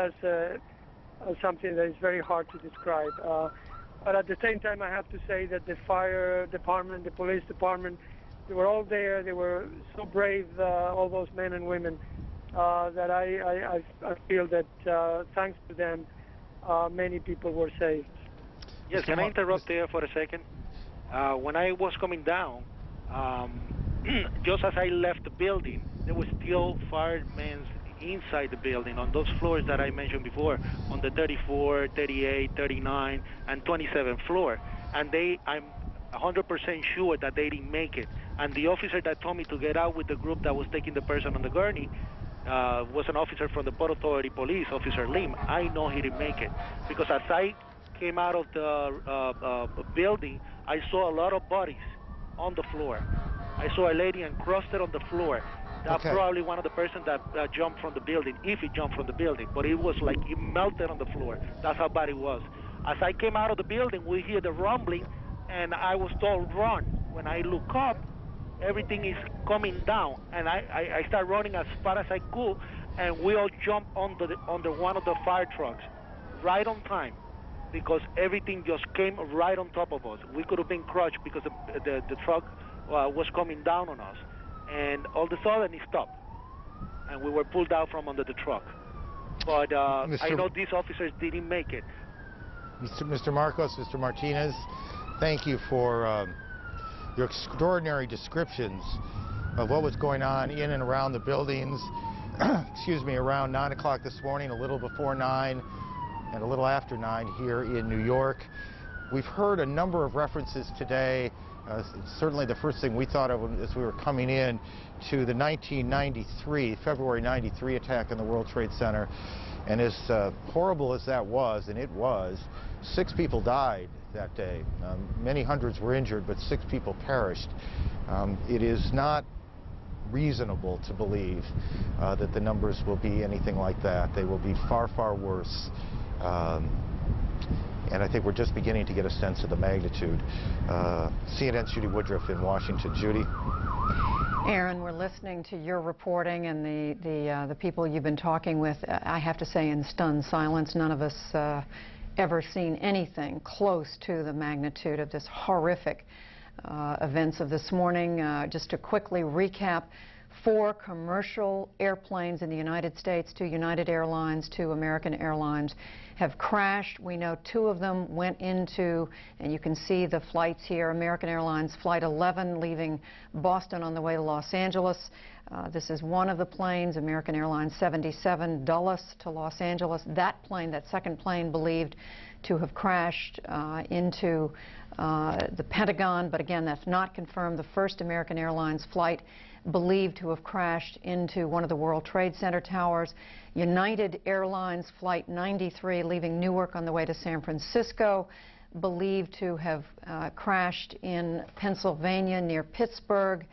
as something that is very hard to describe. But at the same time, I have to say that the fire department, the police department, they were all there. They were so brave, all those men and women, that I feel that thanks to them, many people were saved. Yes, can I interrupt there for a second? When I was coming down, just as I left the building, there were still firemen inside the building on those floors that I mentioned before, on the 34, 38, 39, and 27th floor. And I'm 100% sure that they didn't make it. And the officer that told me to get out with the group that was taking the person on the gurney was an officer from the Port Authority Police, Officer Lim. I know he didn't make it, because as I came out of the building, I saw a lot of bodies on the floor. I saw a lady encrusted on the floor. That's probably one of the persons that jumped from the building, if he jumped from the building. But it was like it melted on the floor. That's how bad it was. As I came out of the building, we hear the rumbling, and I was told, run. When I look up, everything is coming down, and I start running as far as I could, and we all jumped under one of the fire trucks, right on time, because everything just came right on top of us. We could have been crushed because the truck was coming down on us, and all of a sudden it stopped, and we were pulled out from under the truck. But I know these officers didn't make it. Mr. Marcos, Mr. Martinez, thank you for your extraordinary descriptions of what was going on in and around the buildings, excuse me, around 9 o'clock this morning, a little before 9, and a little after 9 here in New York. We've heard a number of references today. Certainly the first thing we thought of as we were coming in to the 1993, February 93 attack on the World Trade Center. And as horrible as that was, and it was, 6 people died that day. Many hundreds were injured, but 6 people perished. It is not reasonable to believe that the numbers will be anything like that. They will be far, far worse. And I think we're just beginning to get a sense of the magnitude. CNN's Judy Woodruff in Washington. Judy? Aaron, we're listening to your reporting and the people you've been talking with. I have to say, in stunned silence, none of us ever seen anything close to the magnitude of this horrific events of this morning. Just to quickly recap, 4 commercial airplanes in the United States, 2 United Airlines, 2 American Airlines, have crashed. We know 2 of them went into, and you can see the flights here, American Airlines Flight 11 leaving Boston on the way to Los Angeles. This is one of the planes, American Airlines 77 Dulles to Los Angeles. That plane, that second plane, believed to have crashed into the Pentagon, but again, that's not confirmed. The first American Airlines flight believed to have crashed into one of the World Trade Center towers. United Airlines Flight 93 leaving Newark on the way to San Francisco, believed to have crashed in Pennsylvania near Pittsburgh.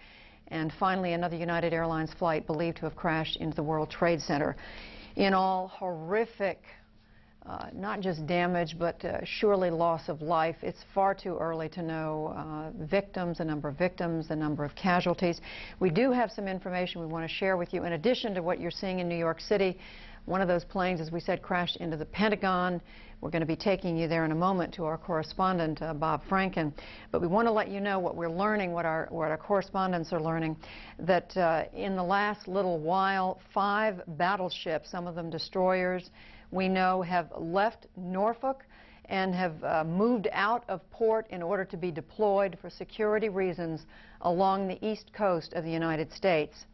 And finally, another United Airlines flight believed to have crashed into the World Trade Center. In all, horrific, not just damage, but surely loss of life. It's far too early to know victims, the number of victims, the number of casualties. We do have some information we want to share with you. In addition to what you're seeing in New York City, one of those planes, as we said, crashed into the Pentagon. We're going to be taking you there in a moment to our correspondent, Bob Franken. But we want to let you know what we're learning, what our correspondents are learning, that in the last little while, 5 battleships, some of them destroyers, we know have left Norfolk and have moved out of port in order to be deployed for security reasons along the east coast of the United States.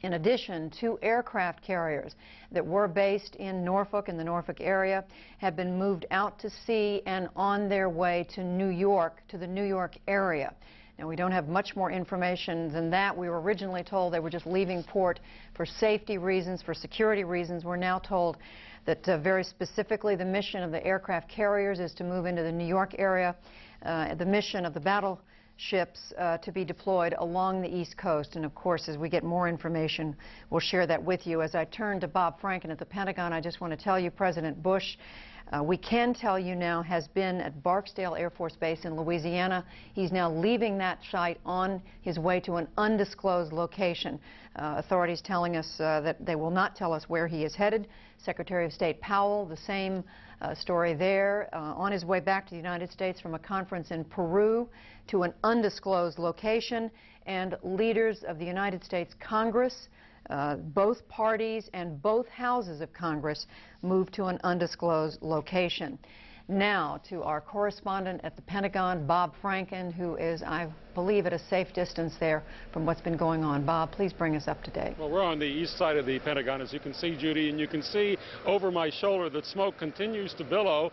In addition, 2 aircraft carriers that were based in Norfolk, in the Norfolk area, have been moved out to sea and on their way to New York, to the New York area. Now, we don't have much more information than that. We were originally told they were just leaving port for safety reasons, for security reasons. We're now told that very specifically the mission of the aircraft carriers is to move into the New York area. The mission of the battleships to be deployed along the East Coast. And of course, as we get more information, we'll share that with you. As I turn to Bob Franken at the Pentagon, I just want to tell you, President Bush we can tell you now has been at Barksdale Air Force Base in Louisiana. He's now leaving that site on his way to an undisclosed location. Authorities telling us that they will not tell us where he is headed. Secretary of State Powell, the same story there, on his way back to the United States from a conference in Peru to an undisclosed location. And leaders of the United States Congress, both parties and both houses of Congress, moved to an undisclosed location. Now to our correspondent at the Pentagon, Bob Franken, who is, I believe, at a safe distance there from what's been going on. Bob, please bring us up to date. Well, we're on the east side of the Pentagon, as you can see, Judy, and you can see over my shoulder that smoke continues to billow,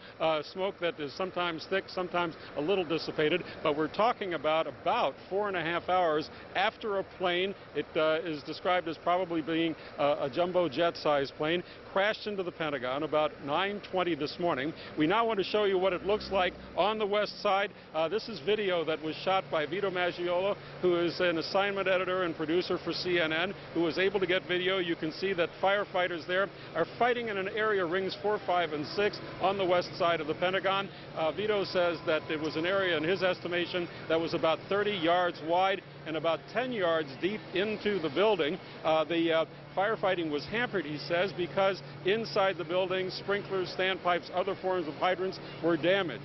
smoke that is sometimes thick, sometimes a little dissipated, but we're talking about 4.5 hours after a plane, it is described as probably being a jumbo jet-sized plane, crashed into the Pentagon about 9:20 this morning. We now want to show you what it looks like on the west side. This is video that was shot by Vito Maggiola, who is an assignment editor and producer for CNN, who was able to get video. You can see that firefighters there are fighting in an area, rings 4, 5, and 6, on the west side of the Pentagon. Vito says that it was an area, in his estimation, that was about 30 yards wide and about 10 yards deep into the building. The firefighting was hampered, he says, because inside the building, sprinklers, standpipes, other forms of hydrants were damaged.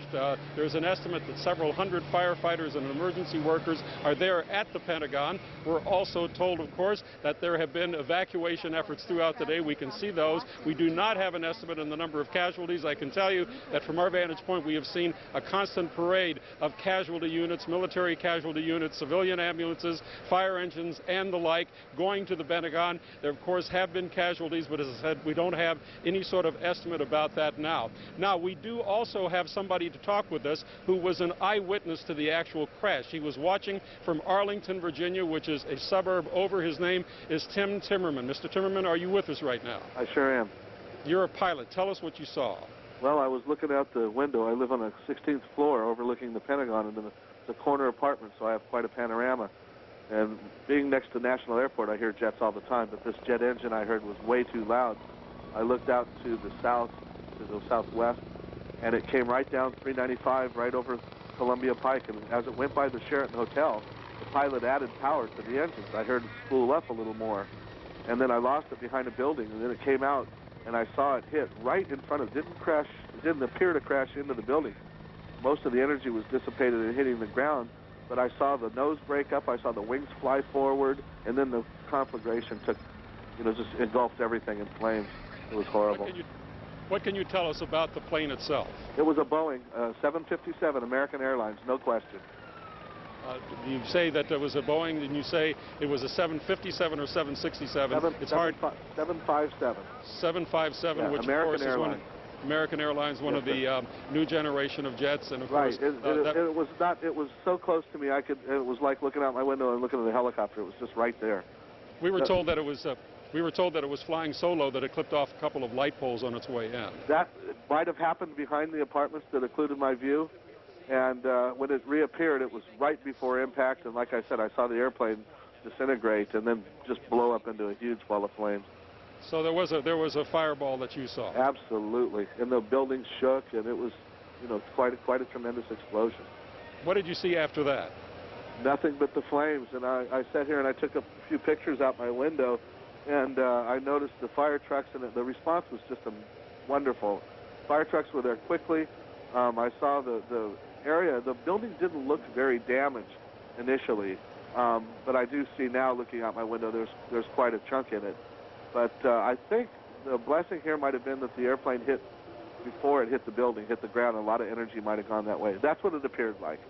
There's an estimate that several hundred firefighters and emergency workers are there at the Pentagon. We're also told, of course, that there have been evacuation efforts throughout the day. We can see those. We do not have an estimate on the number of casualties. I can tell you that from our vantage point, we have seen a constant parade of casualty units, military casualty units, civilian ambulances, fire engines, and the like going to the Pentagon. There, of course, have been casualties, but as I said, we don't have any sort of estimate about that now. Now, we do also have somebody to talk with us who was an eyewitness to the actual crash. He was watching from Arlington, Virginia, which is a suburb over. His name is Tim Timmerman. Mr. Timmerman, are you with us right now? I sure am. You're a pilot. Tell us what you saw. Well, I was looking out the window. I live on the 16th floor overlooking the Pentagon, and it's a corner apartment, so I have quite a panorama. And being next to National Airport, I hear jets all the time, but this jet engine I heard was way too loud. I looked out to the south, to the southwest, and it came right down 395, right over Columbia Pike. And as it went by the Sheraton Hotel, the pilot added power to the engines. I heard it spool up a little more. And then I lost it behind a building, and then it came out, and I saw it hit right in front of, it didn't appear to crash into the building. Most of the energy was dissipated and hitting the ground. But I saw the nose break up, I saw the wings fly forward, and then the conflagration took, just engulfed everything in flames. It was horrible. What can you tell us about the plane itself? It was a Boeing 757, American Airlines, no question. You say that it was a Boeing, and you say it was a 757 or 767. It's hard. 757. 757, yeah, which American of course Airlines. is one of American Airlines, one of the new generation of jets, and of course, it was not. It was so close to me. It was like looking out my window and looking at the helicopter. It was just right there. We were told that it was. We were told that it was flying so low that it clipped off a couple of light poles on its way in. That might have happened behind the apartments that occluded my view, and when it reappeared, it was right before impact. And like I said, I saw the airplane disintegrate and then just blow up into a huge ball of flames. So there was a fireball that you saw. Absolutely, and the building shook, and it was, quite a tremendous explosion. What did you see after that? Nothing but the flames, and I sat here and I took a few pictures out my window, and I noticed the fire trucks, and the response was just wonderful. Fire trucks were there quickly. I saw the area. The building didn't look very damaged initially, but I do see now, looking out my window, there's quite a chunk in it. But I think the blessing here might have been that the airplane hit before it hit the building, hit the ground. A lot of energy might have gone that way. That's what it appeared like.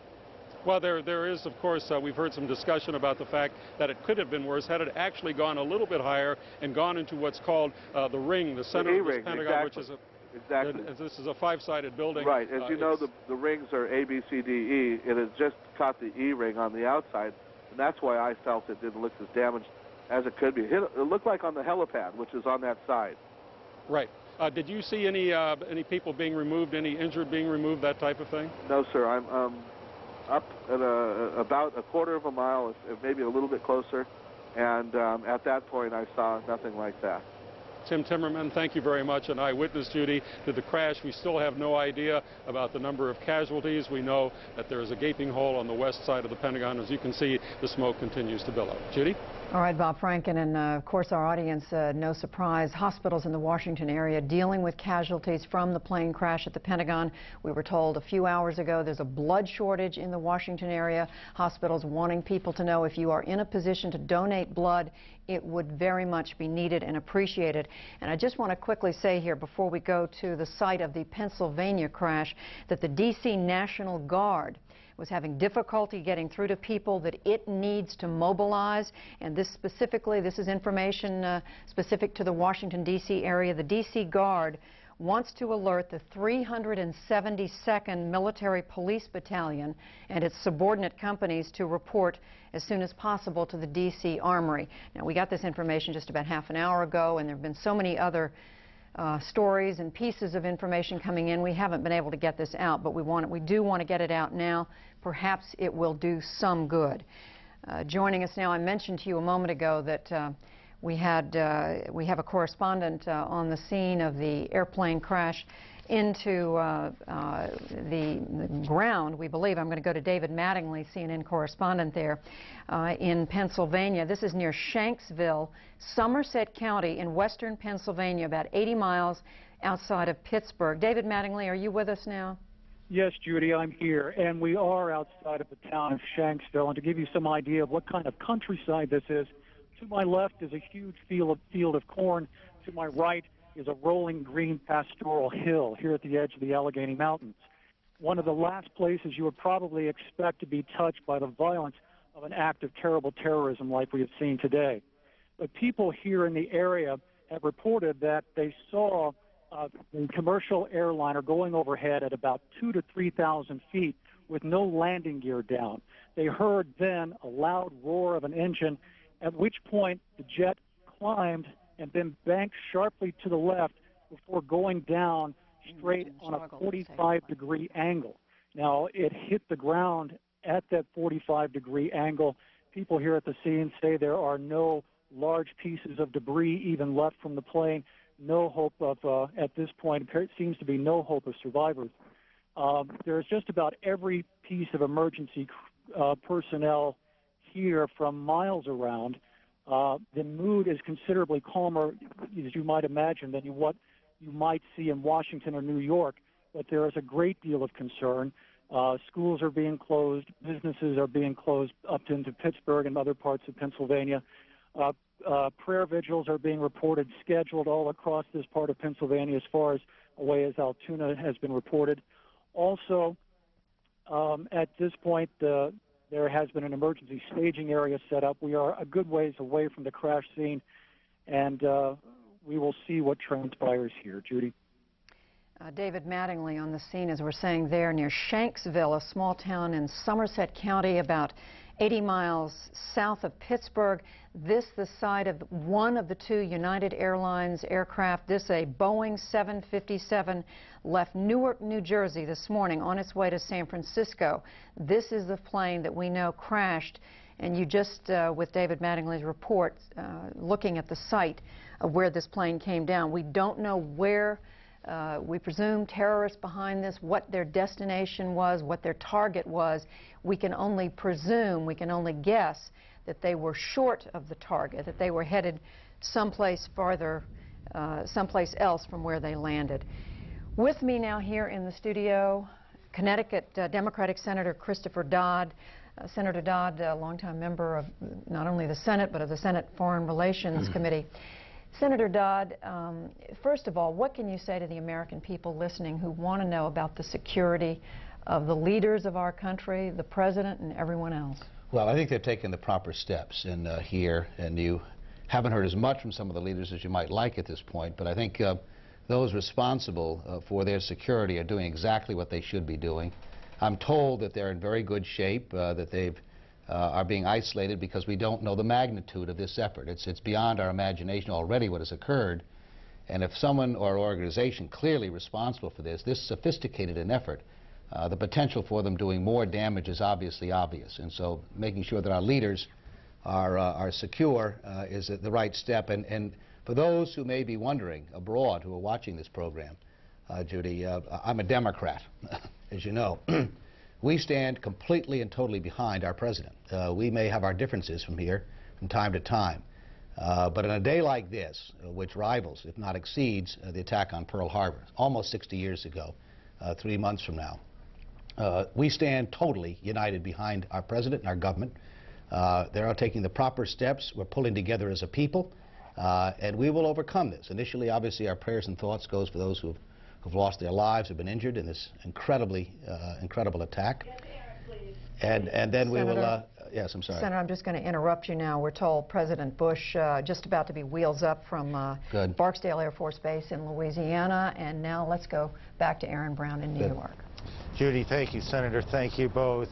Well, there is, of course, we've heard some discussion about the fact that it could have been worse had it actually gone a little bit higher and gone into what's called the ring, the center of the Pentagon, exactly. which is exactly. This is a 5-sided building. Right. As you know, the rings are A, B, C, D, E. It has just caught the E ring on the outside, and that's why I felt it didn't look as damaged as it could be. It looked like on the helipad, which is on that side. Right. Did you see any people being removed, any injured being removed, that type of thing? No, sir. I'm up at about a quarter of a mile, maybe a little bit closer, and at that point I saw nothing like that. Tim Timmerman, thank you very much. An eyewitness, Judy, to the crash. We still have no idea about the number of casualties. We know that there is a gaping hole on the west side of the Pentagon. As you can see, the smoke continues to billow. Judy? All right, Bob Franken, and of course our audience, no surprise, hospitals in the Washington area dealing with casualties from the plane crash at the Pentagon. We were told a few hours ago there's a blood shortage in the Washington area. Hospitals wanting people to know if you are in a position to donate blood, it would very much be needed and appreciated. And I just want to quickly say here before we go to the site of the Pennsylvania crash that the D.C. National Guard was having difficulty getting through to people that it needs to mobilize. And this specifically, this is information specific to the Washington, D.C. area. The D.C. Guard wants to alert the 372nd Military Police Battalion and its subordinate companies to report as soon as possible to the D.C. Armory. Now, we got this information just about half an hour ago, and there have been so many other stories and pieces of information coming in. We haven't been able to get this out, but we do want to get it out now. Perhaps it will do some good. Joining us now, I mentioned to you a moment ago that we have a correspondent on the scene of the airplane crash into the ground, we believe. I'm going to go to David Mattingly, CNN correspondent there in Pennsylvania. This is near Shanksville, Somerset County in western Pennsylvania, about 80 miles outside of Pittsburgh. David Mattingly, are you with us now? Yes, Judy, I'm here, and we are outside of the town of Shanksville. And to give you some idea of what kind of countryside this is, to my left is a huge field of corn. To my right is a rolling green pastoral hill here at the edge of the Allegheny Mountains. One of the last places you would probably expect to be touched by the violence of an act of terrible terrorism like we have seen today. But people here in the area have reported that they saw the commercial airliner going overhead at about 2,000 to 3,000 feet with no landing gear down. They heard then a loud roar of an engine, at which point the jet climbed and then banked sharply to the left before going down straight on a 45-degree angle. Now, it hit the ground at that 45-degree angle. People here at the scene say there are no large pieces of debris even left from the plane. No hope of, at this point, it seems to be no hope of survivors. There's just about every piece of emergency personnel here from miles around. The mood is considerably calmer, as you might imagine, than what you might see in Washington or New York, but there is a great deal of concern. Schools are being closed, businesses are being closed up into Pittsburgh and other parts of Pennsylvania. Prayer vigils are being reported, scheduled all across this part of Pennsylvania as far as away as Altoona has been reported. Also, at this point, there has been an emergency staging area set up. We are a good ways away from the crash scene, and we will see what transpires here. Judy? David Mattingly on the scene, as we're saying there, near Shanksville, a small town in Somerset County, about 80 miles south of Pittsburgh. This the site of one of the two United Airlines aircraft. This a Boeing 757 left Newark, New Jersey this morning on its way to San Francisco. This is the plane that we know crashed. And you just, with David Mattingly's report, looking at the site of where this plane came down. We don't know where, we presume terrorists behind this, what their destination was, what their target was. We can only presume, we can only guess that they were short of the target, that they were headed someplace farther, someplace else from where they landed. With me now here in the studio, Connecticut Democratic Senator Christopher Dodd. Senator Dodd, a longtime member of not only the Senate, but of the Senate Foreign Relations Committee. Senator Dodd, first of all, what can you say to the American people listening who want to know about the security of the leaders of our country, the President, and everyone else? Well, I think they've taken the proper steps in here, and you haven't heard as much from some of the leaders as you might like at this point, but I think those responsible for their security are doing exactly what they should be doing. I'm told that they're in very good shape, that they are being isolated because we don't know the magnitude of this effort. It's beyond our imagination already what has occurred, and if someone or organization clearly responsible for this sophisticated an effort, the potential for them doing more damage is obviously obvious. And so making sure that our leaders are secure is the right step. And For those who may be wondering abroad who are watching this program, Judy, I'm a Democrat, as you know. We stand completely and totally behind our president. We may have our differences from time to time, but on a day like this, which rivals, if not exceeds, the attack on Pearl Harbor, almost 60 years ago, 3 months from now, we stand totally united behind our president and our government. They are taking the proper steps. We're pulling together as a people, and we will overcome this. Initially, obviously, our prayers and thoughts goes for those who've lost their lives, have been injured in this incredible attack. And then we will, yes, I'm sorry. Senator, I'm just going to interrupt you now. We're told President Bush just about to be wheels up from Barksdale Air Force Base in Louisiana. And now let's go back to Aaron Brown in New York. Judy, thank you. Senator, thank you both.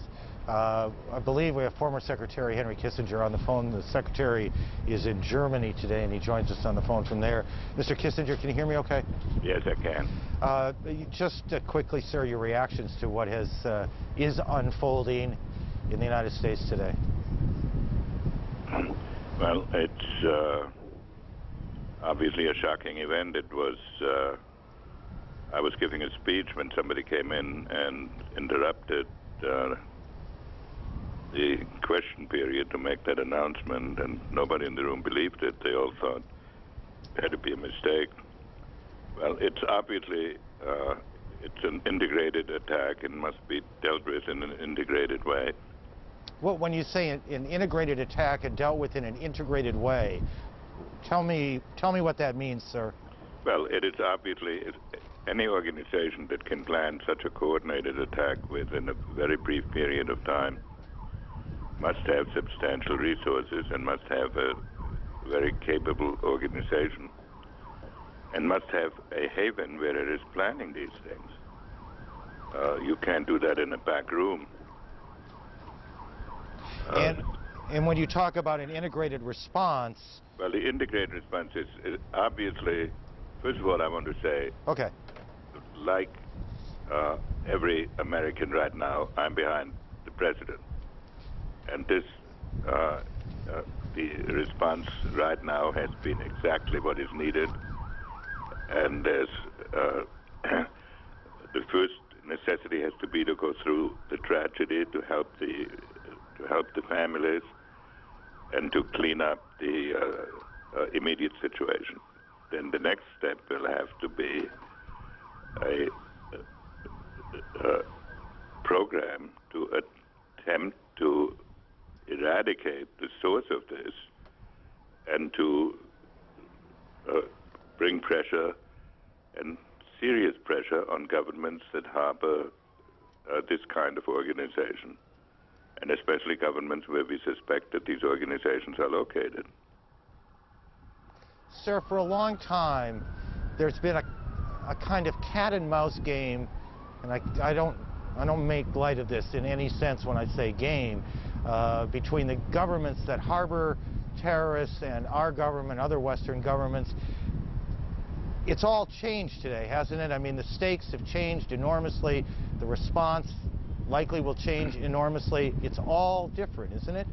I believe we have former Secretary Henry Kissinger on the phone. The Secretary is in Germany today, and he joins us on the phone from there. Mr. Kissinger, can you hear me okay? Yes, I can. Just quickly, sir, your reactions to what is unfolding in the United States today. Well, it's obviously a shocking event. It was, I was giving a speech when somebody came in and interrupted the question period to make that announcement, and nobody in the room believed it. They all thought it had to be a mistake. Well, it's obviously, it's an integrated attack and must be dealt with in an integrated way. Well, when you say an integrated attack and dealt with in an integrated way, tell me what that means, sir. Well, it is obviously any organization that can plan such a coordinated attack within a very brief period of time must have substantial resources and must have a very capable organization and must have a haven where it is planning these things. You can't do that in a back room. And when you talk about an integrated response... Well, the integrated response is obviously, first of all, I want to say, okay, like every American right now, I'm behind the president. And this, the response right now has been exactly what is needed. And there's, the first necessity has to be to go through the tragedy, to help the families, and to clean up the immediate situation. Then the next step will have to be a program to attempt to eradicate the source of this and to bring pressure and serious pressure on governments that harbor this kind of organization, and especially governments where we suspect that these organizations are located. Sir, for a long time, there's been a kind of cat and mouse game, and I don't make light of this in any sense when I say game, between the governments that harbor terrorists and our government, other Western governments. It's all changed today, hasn't it? I mean, the stakes have changed enormously. The response likely will change enormously. It's all different, isn't it?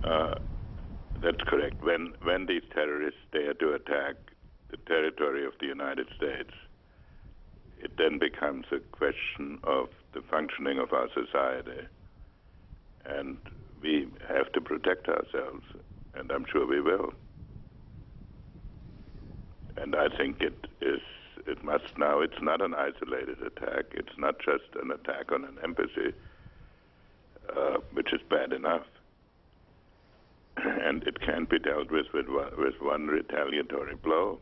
That's correct. When these terrorists dare to attack the territory of the United States, it then becomes a question of the functioning of our society. And we have to protect ourselves, and I'm sure we will. And I think it must now, it's not an isolated attack. It's not just an attack on an embassy, which is bad enough. And it can't be dealt with one retaliatory blow.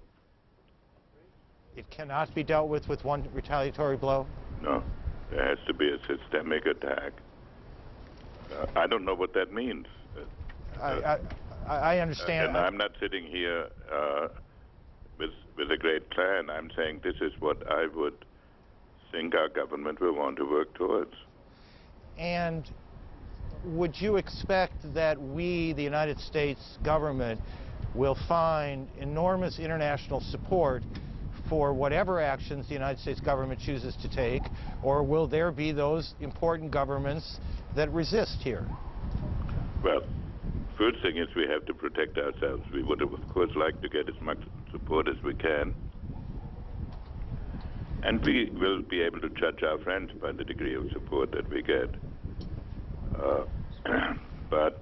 It cannot be dealt with one retaliatory blow? No. There has to be a systemic attack. I don't know what that means. I understand. And I'm not sitting here with a great plan. I'm saying this is what I would think our government will want to work towards. And would you expect that we, the United States government, will find enormous international support for whatever actions the United States government chooses to take, or will there be those important governments that resist here? Well, first thing is we have to protect ourselves. We would, of course, like to get as much support as we can. And we will be able to judge our friends by the degree of support that we get. But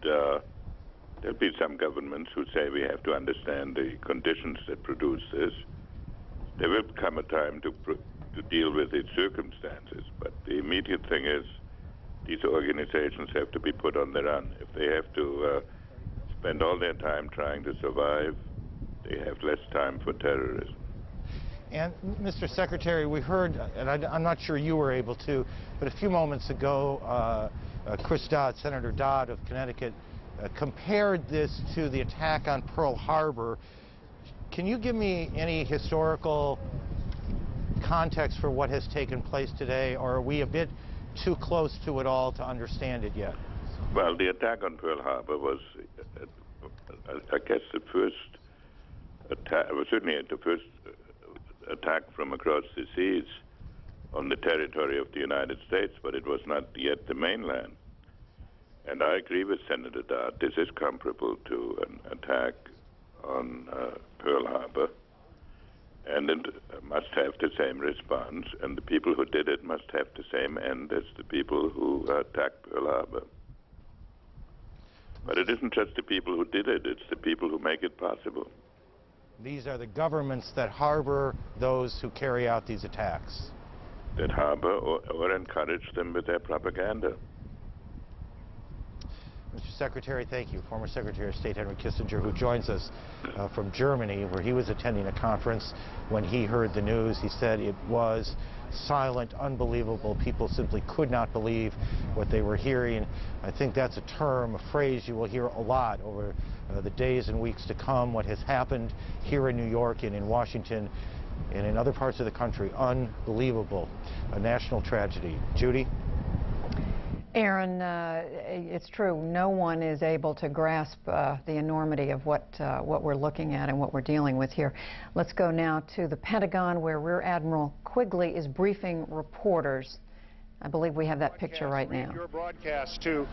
there'll be some governments who say we have to understand the conditions that produce this. There will come a time to deal with its circumstances, but the immediate thing is these organizations have to be put on the run. If they have to spend all their time trying to survive, they have less time for terrorism. And, Mr. Secretary, we heard, and I'm not sure you were able to, but a few moments ago, Chris Dodd, Senator Dodd of Connecticut, compared this to the attack on Pearl Harbor. Can you give me any historical context for what has taken place today, or are we a bit too close to it all to understand it yet? Well, the attack on Pearl Harbor was, I guess, the first attack, certainly the first attack from across the seas on the territory of the United States, but it was not yet the mainland. And I agree with Senator Dodd. This is comparable to an attack on Pearl Harbor, and it must have the same response, and the people who did it must have the same end as the people who attacked Pearl Harbor. But it isn't just the people who did it, it's the people who make it possible. These are the governments that harbor those who carry out these attacks. That harbor or encourage them with their propaganda. Mr. Secretary, thank you. Former Secretary of State Henry Kissinger, who joins us from Germany, where he was attending a conference. When he heard the news, he said it was silent, unbelievable. People simply could not believe what they were hearing. I think that's a term, a phrase you will hear a lot over the days and weeks to come. What has happened here in New York and in Washington and in other parts of the country, unbelievable. A national tragedy. Judy? Aaron, it's true. No one is able to grasp the enormity of what we're looking at and what we're dealing with here. Let's go now to the Pentagon, where Rear Admiral Quigley is briefing reporters. I believe we have that picture right now. Your broadcast to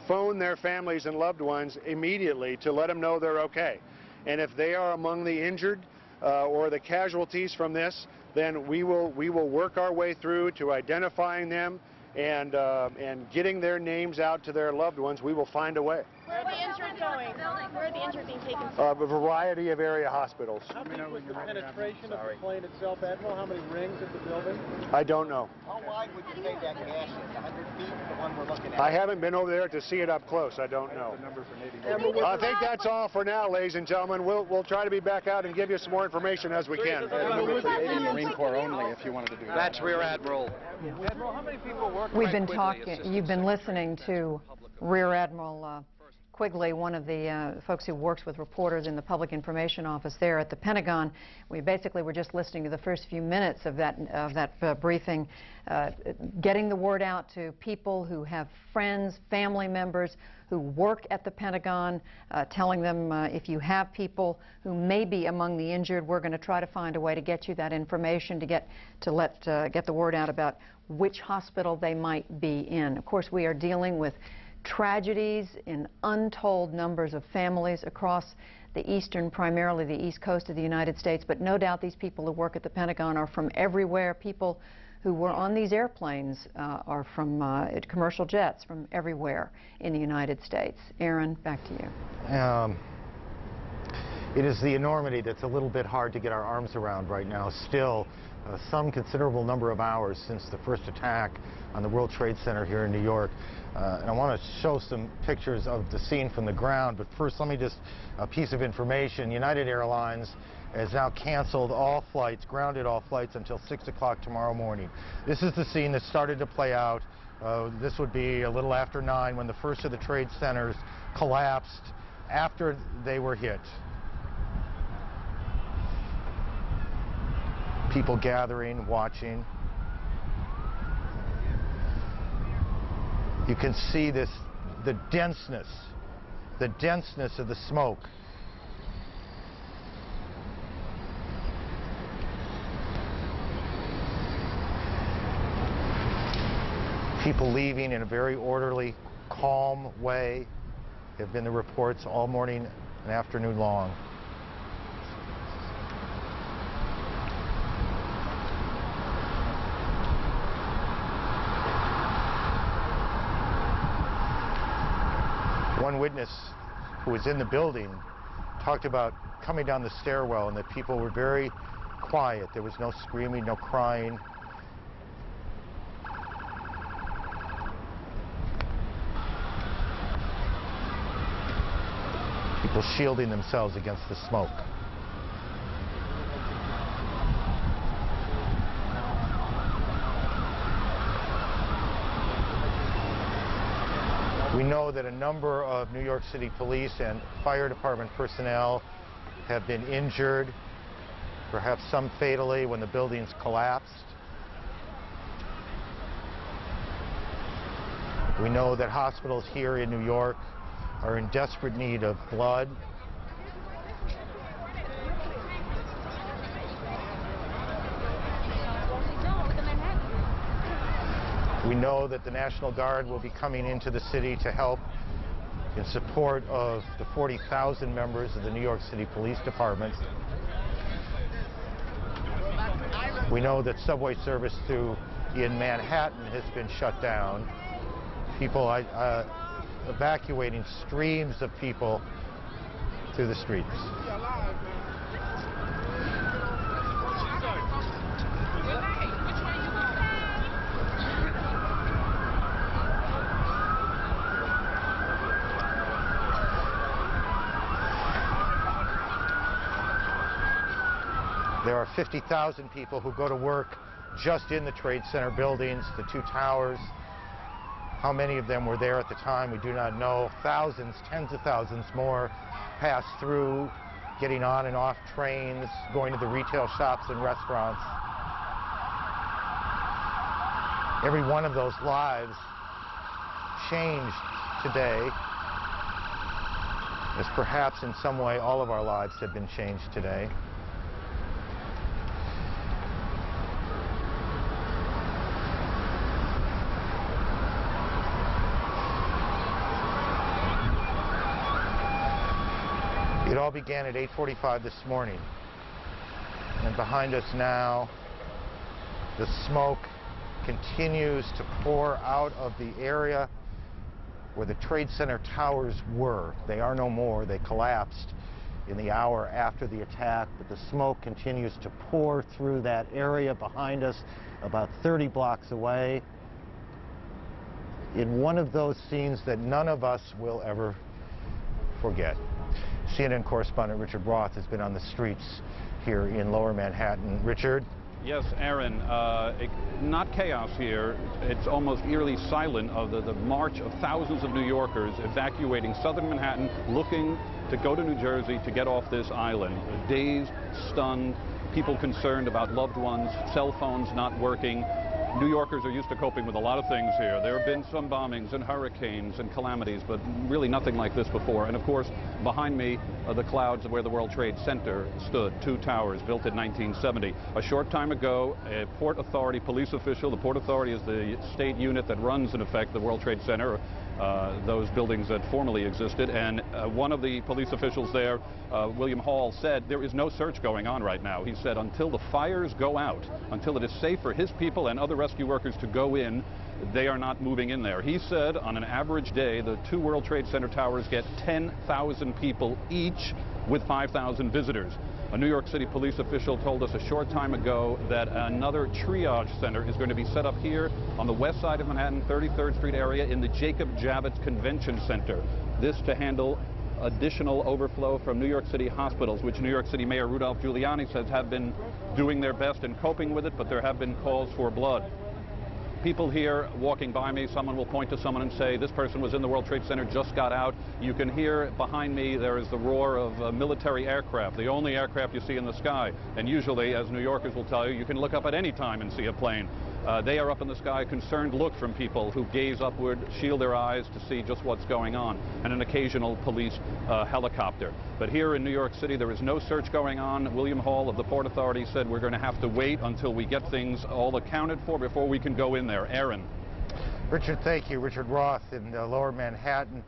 phone their families and loved ones immediately to let them know they're okay. And if they are among the injured or the casualties from this, then we will work our way through to identifying them and getting their names out to their loved ones. We will find a way. Where are the injured going? Where are the injured being taken A variety of area hospitals. How big was the penetration of the plane itself, Admiral? How many rings at the building? I don't know. How wide would you say that gash is? 100 feet, the one we're looking at? I haven't been over there to see it up close. I don't know. I think that's all for now, ladies and gentlemen. We'll try to be back out and give you some more information as we can. Marine Corps only, if you wanted to do that. That's Rear Admiral. Admiral, how many people work? We've been talking. You've been listening to Rear Admiral Quigley, one of the folks who works with reporters in the Public Information Office there at the Pentagon. We basically were just listening to the first few minutes of that briefing, getting the word out to people who have friends, family members who work at the Pentagon, telling them if you have people who may be among the injured, we're going to try to find a way to get you that information, to get the word out about which hospital they might be in. Of course, we are dealing with tragedies in untold numbers of families across the eastern, primarily the east coast of the United States, but no doubt these people who work at the Pentagon are from everywhere. People who were on these airplanes are from commercial jets from everywhere in the United States. Aaron, back to you. It is the enormity that's a little bit hard to get our arms around right now. Still, some considerable number of hours since the first attack on the World Trade Center here in New York. And I want to show some pictures of the scene from the ground, but first let me just, a piece of information. United Airlines has now canceled all flights, grounded all flights until 6 o'clock tomorrow morning. This is the scene that started to play out. This would be a little after 9 when the first of the trade centers collapsed after they were hit. People gathering, watching. You can see this, the denseness of the smoke. People leaving in a very orderly, calm way. have been the reports all morning and afternoon long. One witness who was in the building talked about coming down the stairwell and that people were very quiet. There was no screaming, no crying. People shielding themselves against the smoke. We know that a number of New York City police and fire department personnel have been injured, perhaps some fatally when the buildings collapsed. We know that hospitals here in New York are in desperate need of blood. We know that the National Guard will be coming into the city to help in support of the 40,000 members of the New York City Police Department. We know that subway service in Manhattan has been shut down. People evacuating streams of people through the streets. There are 50,000 people who go to work just in the Trade Center buildings, the two towers. How many of them were there at the time, we do not know. Thousands, tens of thousands more pass through, getting on and off trains, going to the retail shops and restaurants. Every one of those lives changed today, as perhaps in some way all of our lives have been changed today. It all began at 8:45 this morning, and behind us now, the smoke continues to pour out of the area where the Trade Center towers were. They are no more. They collapsed in the hour after the attack, but the smoke continues to pour through that area behind us, about 30 blocks away, in one of those scenes that none of us will ever forget. CNN correspondent Richard Roth has been on the streets here in Lower Manhattan. Richard? Yes, Aaron, not chaos here. It's almost eerily silent of the march of thousands of New Yorkers evacuating southern Manhattan, looking to go to New Jersey to get off this island. Dazed, stunned, people concerned about loved ones, cell phones not working. New Yorkers are used to coping with a lot of things here. There have been some bombings and hurricanes and calamities, but really nothing like this before. And of course, behind me are the clouds of where the World Trade Center stood, two towers built in 1970. A short time ago, a Port Authority police official, the Port Authority is the state unit that runs, in effect, the World Trade Center, those buildings that formerly existed, and one of the police officials there, William Hall, said there is no search going on right now. He said until the fires go out, until it is safe for his people and other rescue workers to go in, they are not moving in there. He said on an average day, the two World Trade Center towers get 10,000 people each with 5,000 visitors. A New York City police official told us a short time ago that another triage center is going to be set up here on the west side of Manhattan, 33rd Street area in the Jacob Javits Convention Center. This to handle additional overflow from New York City hospitals, which New York City Mayor Rudolph Giuliani says have been doing their best in coping with it, but there have been calls for blood. People here walking by me, someone will point to someone and say, this person was in the World Trade Center, just got out. You can hear behind me, there is the roar of military aircraft, the only aircraft you see in the sky. And usually, as New Yorkers will tell you, you can look up at any time and see a plane. They are up in the sky, concerned look from people who gaze upward, shield their eyes to see just what's going on, and an occasional police helicopter. But here in New York City, there is no search going on. William Hall of the Port Authority said we're going to have to wait until we get things all accounted for before we can go in there. Aaron. Richard, thank you. Richard Roth in Lower Manhattan.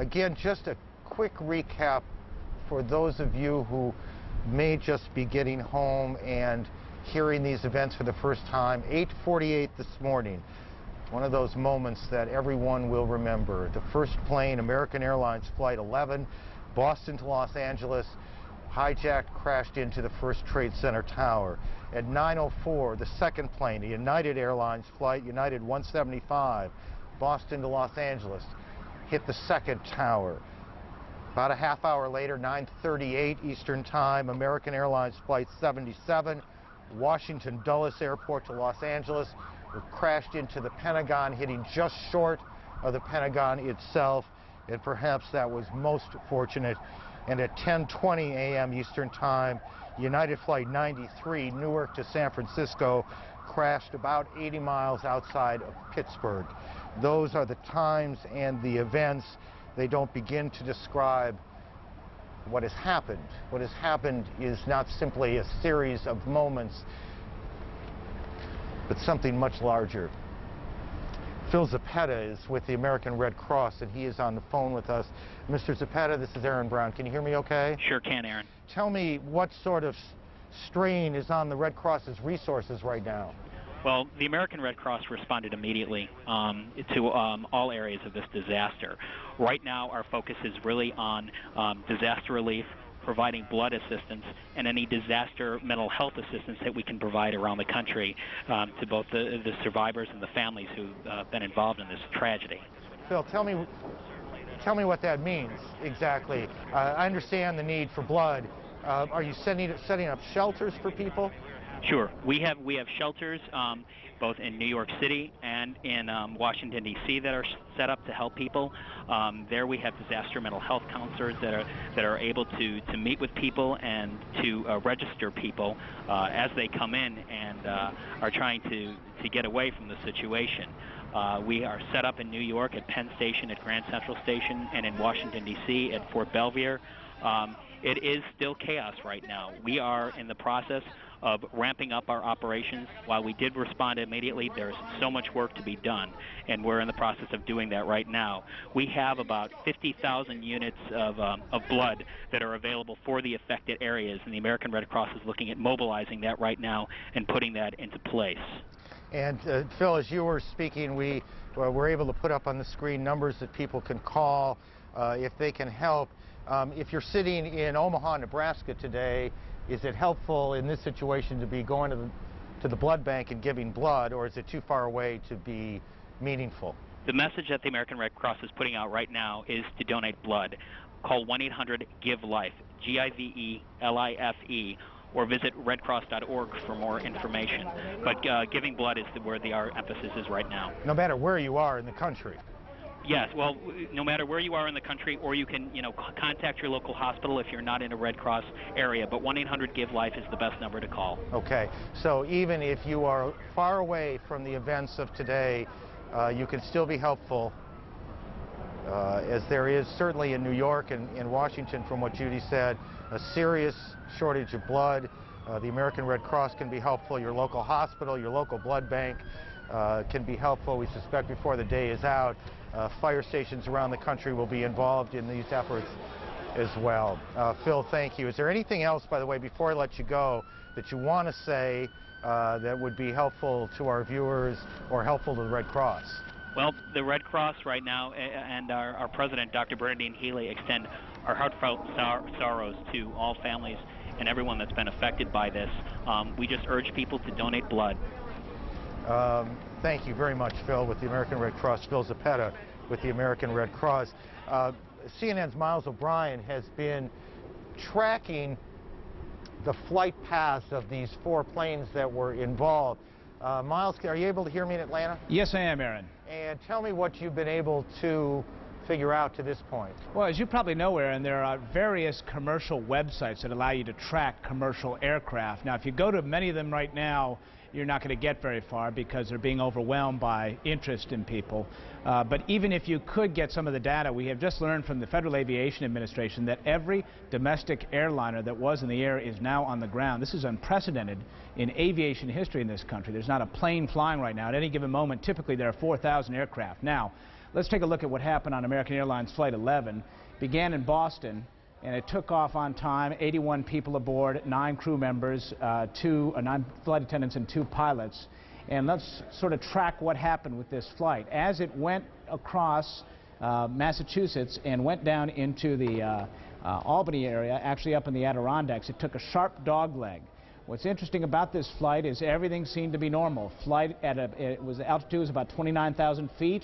Again, just a quick recap for those of you who may just be getting home and hearing these events for the first time. 8:48 this morning, one of those moments that everyone will remember. The first plane, American Airlines Flight 11, Boston to Los Angeles, hijacked, crashed into the First Trade Center tower. At 9:04, the second plane, the United Airlines Flight United 175, Boston to Los Angeles, hit the second tower. About a half hour later, 9:38 Eastern Time, American Airlines Flight 77, Washington Dulles Airport to Los Angeles, crashed into the Pentagon, hitting just short of the Pentagon itself, and perhaps that was most fortunate. And at 10:20 a.m. Eastern Time, United Flight 93, Newark to San Francisco, crashed about 80 miles outside of Pittsburgh. Those are the times and the events. They don't begin to describe what has happened. What has happened is not simply a series of moments, but something much larger. Phil Zappetta is with the American Red Cross, and he is on the phone with us. Mr. Zappetta, this is Aaron Brown. Can you hear me okay? Sure can, Aaron. Tell me what sort of strain is on the Red Cross's resources right now. Well, the American Red Cross responded immediately to all areas of this disaster. Right now, our focus is really on disaster relief, providing blood assistance, and any disaster mental health assistance that we can provide around the country to both the survivors and the families who've been involved in this tragedy. Phil, tell me what that means exactly. I understand the need for blood. Are you setting up shelters for people? Sure. We have shelters both in New York City and in Washington, D.C. that are set up to help people. There we have disaster mental health counselors that are able to meet with people and to register people as they come in and are trying to get away from the situation. We are set up in New York at Penn Station, at Grand Central Station, and in Washington, D.C. at Fort Belvedere. It is still chaos right now. We are in the process of ramping up our operations. While we did respond immediately, there's so much work to be done, and we're in the process of doing that right now. We have about 50,000 units of blood that are available for the affected areas, and the American Red Cross is looking at mobilizing that right now and putting that into place. And Phil, as you were speaking, we were able to put up on the screen numbers that people can call if they can help. If you're sitting in Omaha, Nebraska today, is it helpful in this situation to be going to the blood bank and giving blood, or is it too far away to be meaningful? The message that the American Red Cross is putting out right now is to donate blood. Call 1-800-GIVE-LIFE, GIVELIFE, or visit redcross.org for more information. But giving blood is where our emphasis is right now. No matter where you are in the country? Yes, well, no matter where you are in the country, or you can, contact your local hospital if you're not in a Red Cross area, but 1-800-GIVE-LIFE is the best number to call. Okay, so even if you are far away from the events of today, you can still be helpful, as there is certainly in New York and in Washington, from what Judy said, a serious shortage of blood. The American Red Cross can be helpful. Your local hospital, your local blood bank can be helpful. We suspect before the day is out, fire stations around the country will be involved in these efforts as well. Phil, thank you. Is there anything else, by the way, before I let you go, that you want to say that would be helpful to our viewers or helpful to the Red Cross? Well, the Red Cross right now and our president, Dr. Bernadine Healy, extend our heartfelt sorrows to all families and everyone that's been affected by this. We just urge people to donate blood. Thank you very much, Phil, with the American Red Cross. Phil Zappetta with the American Red Cross. CNN's Miles O'Brien has been tracking the flight paths of these 4 planes that were involved. Miles, are you able to hear me in Atlanta? Yes, I am, Aaron. And tell me what you've been able to figure out to this point. Well, as you probably know, Aaron, there are various commercial websites that allow you to track commercial aircraft. Now, if you go to many of them right now, you're not going to get very far because they're being overwhelmed by interest in people. But even if you could get some of the data, we have just learned from the Federal Aviation Administration that every domestic airliner that was in the air is now on the ground. This is unprecedented in aviation history in this country. There's not a plane flying right now. At any given moment, typically there are 4,000 aircraft. Now, Let's take a look at what happened on American Airlines Flight 11. Began in Boston, and it took off on time, 81 people aboard, 9 crew members, 9 flight attendants and 2 pilots. And let's sort of track what happened with this flight. As it went across Massachusetts and went down into the Albany area, actually up in the Adirondacks, it took a sharp dogleg. What's interesting about this flight is everything seemed to be normal. Flight at altitude was about 29,000 feet,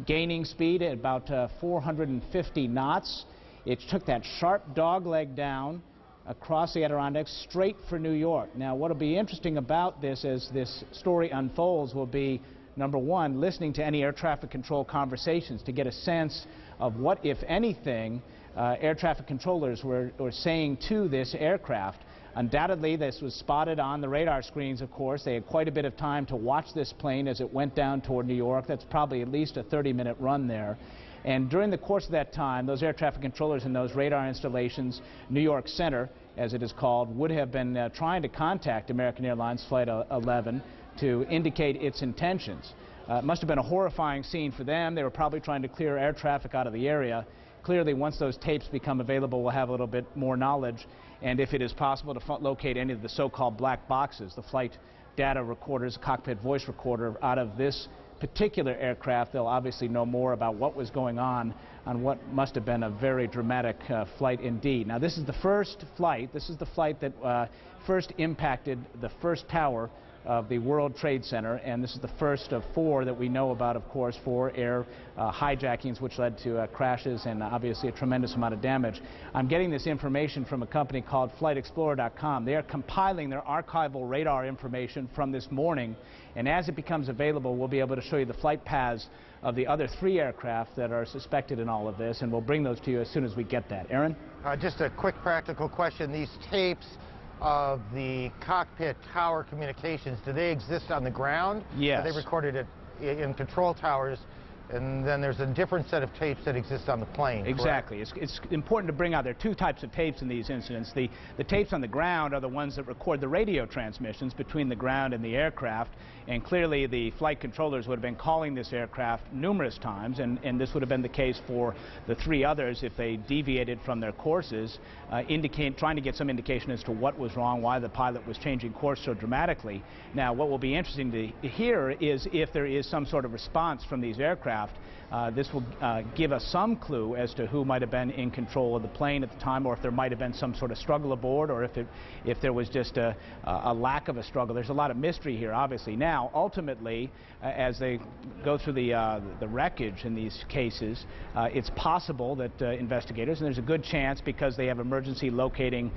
gaining speed at about 450 knots. It took that sharp dogleg down across the Adirondacks straight for New York. Now, what will be interesting about this as this story unfolds will be, number one, listening to any air traffic control conversations to get a sense of what, if anything, air traffic controllers were saying to this aircraft. Undoubtedly, this was spotted on the radar screens, of course. They had quite a bit of time to watch this plane as it went down toward New York. That's probably at least a 30-minute run there. And during the course of that time, those air traffic controllers in those radar installations, New York Center, as it is called, would have been trying to contact American Airlines Flight 11 to indicate its intentions. It must have been a horrifying scene for them. They were probably trying to clear air traffic out of the area. Clearly, once those tapes become available, we'll have a little bit more knowledge. And if it is possible to locate any of the so-called black boxes, the flight data recorders, cockpit voice recorder out of this particular aircraft, they'll obviously know more about what was going on what must have been a very dramatic flight indeed. Now, this is the first flight. This is the flight that first impacted the first tower of the World Trade Center, and this is the first of 4 that we know about, of course, 4 air hijackings, which led to crashes and obviously a tremendous amount of damage. I'm getting this information from a company called FlightExplorer.com. They are compiling their archival radar information from this morning, and as it becomes available, we'll be able to show you the flight paths of the other 3 aircraft that are suspected in all of this, and we'll bring those to you as soon as we get that. Aaron? Just a quick practical question. These tapes of the cockpit tower communications, do they exist on the ground? Yes. They recorded it in control towers, and then there's a different set of tapes that exist on the plane. Exactly. It's important to bring out, there are 2 types of tapes in these incidents. The tapes on the ground are the ones that record the radio transmissions between the ground and the aircraft, and clearly the flight controllers would have been calling this aircraft numerous times, and this would have been the case for the 3 others if they deviated from their courses, trying to get some indication as to what was wrong, why the pilot was changing course so dramatically. Now, what will be interesting to hear is if there is some sort of response from these aircraft. This will give us some clue as to who might have been in control of the plane at the time, or if there might have been some sort of struggle aboard, or if there was just a lack of a struggle. There's a lot of mystery here, obviously. Now, ultimately, as they go through the wreckage in these cases, it's possible that investigators, and there's a good chance because they have emergency locating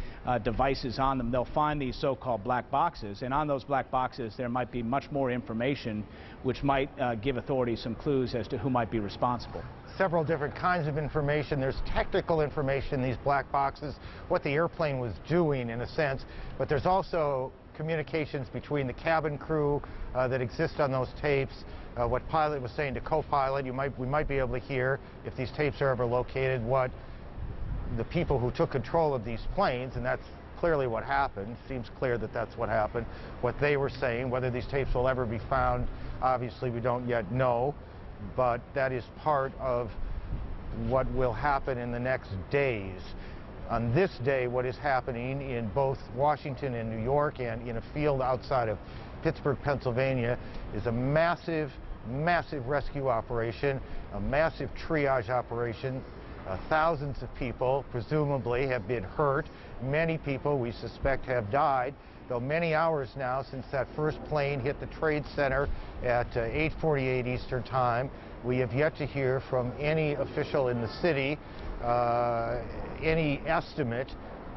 devices on them, they'll find these so-called black boxes, and on those black boxes there might be much more information which might give authorities some clues as to who might be responsible. Several different kinds of information. There's technical information in these black boxes, what the airplane was doing in a sense, but there's also communications between the cabin crew that exist on those tapes, what pilot was saying to co-pilot. We might be able to hear, if these tapes are ever located, what the people who took control of these planes, and that's clearly what happened, seems clear that that's what happened, what they were saying. Whether these tapes will ever be found, obviously we don't yet know, but that is part of what will happen in the next days. On this day, what is happening in both Washington and New York and in a field outside of Pittsburgh, Pennsylvania, is a massive, massive rescue operation, a massive triage operation. Thousands of people, presumably, have been hurt. Many people, we suspect, have died, though many hours now since that first plane hit the Trade Center at 8:48 Eastern Time. We have yet to hear from any official in the city any estimate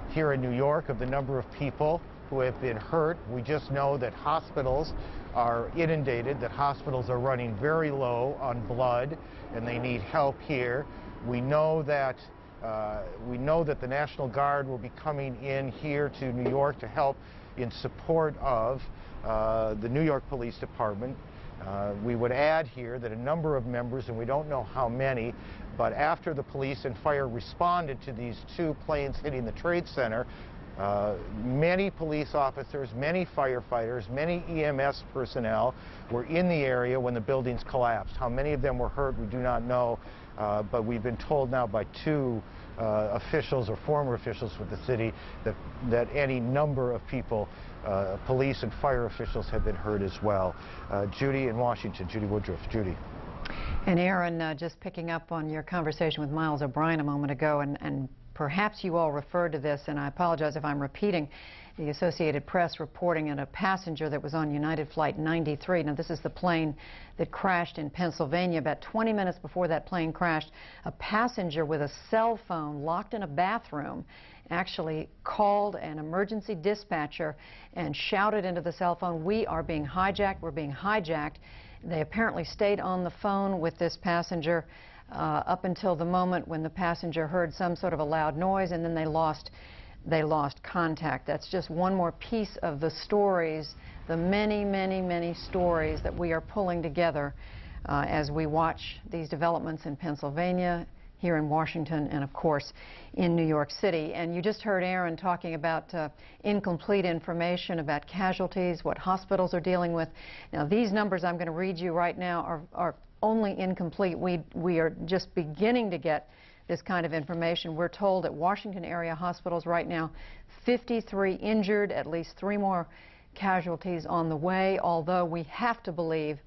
here in New York of the number of people who have been hurt. We just know that hospitals are inundated, that hospitals are running very low on blood, and they need help here. We know that the National Guard will be coming in here to New York to help in support of the New York Police Department. We would add here that a number of members, and we don't know how many, but after the police and fire responded to these 2 planes hitting the Trade Center, Many police officers, many firefighters, many EMS personnel were in the area when the buildings collapsed. How many of them were hurt, we do not know, but we've been told now by two officials or former officials with the city that any number of people, police and fire officials, have been hurt as well. Judy in Washington, Judy Woodruff. Judy. And Aaron, just picking up on your conversation with Miles O'Brien a moment ago, and perhaps you all referred to this, and I apologize if I'm repeating, the Associated Press reporting on a passenger that was on United Flight 93. Now, this is the plane that crashed in Pennsylvania. About 20 minutes before that plane crashed, a passenger with a cell phone locked in a bathroom actually called an emergency dispatcher and shouted into the cell phone, "We are being hijacked, we're being hijacked." They apparently stayed on the phone with this passenger up until the moment when the passenger heard some sort of a loud noise, and then they lost contact. That's just one more piece of the stories, the many, many, many stories that we are pulling together as we watch these developments in Pennsylvania, here in Washington, and of course in New York City. And you just heard Aaron talking about incomplete information about casualties, what hospitals are dealing with. Now, these numbers I'm going to read you right now are only incomplete. We are just beginning to get this kind of information. We're told at Washington area hospitals right now, 53 injured, at least 3 more casualties on the way, although we have to believe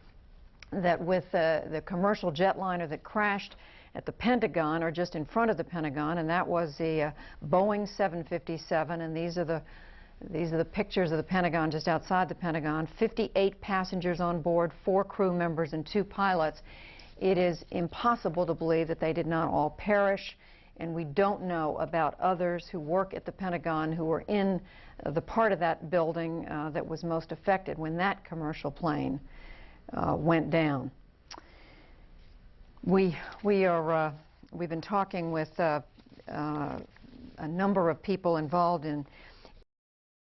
that with the commercial jetliner that crashed at the Pentagon, or just in front of the Pentagon, and that was the Boeing 757, and these are the pictures of the Pentagon just outside the Pentagon. 58 passengers on board, 4 crew members and 2 pilots. It is impossible to believe that they did not all perish, and we don't know about others who work at the Pentagon who were in the part of that building that was most affected when that commercial plane went down. We've been talking with a number of people involved in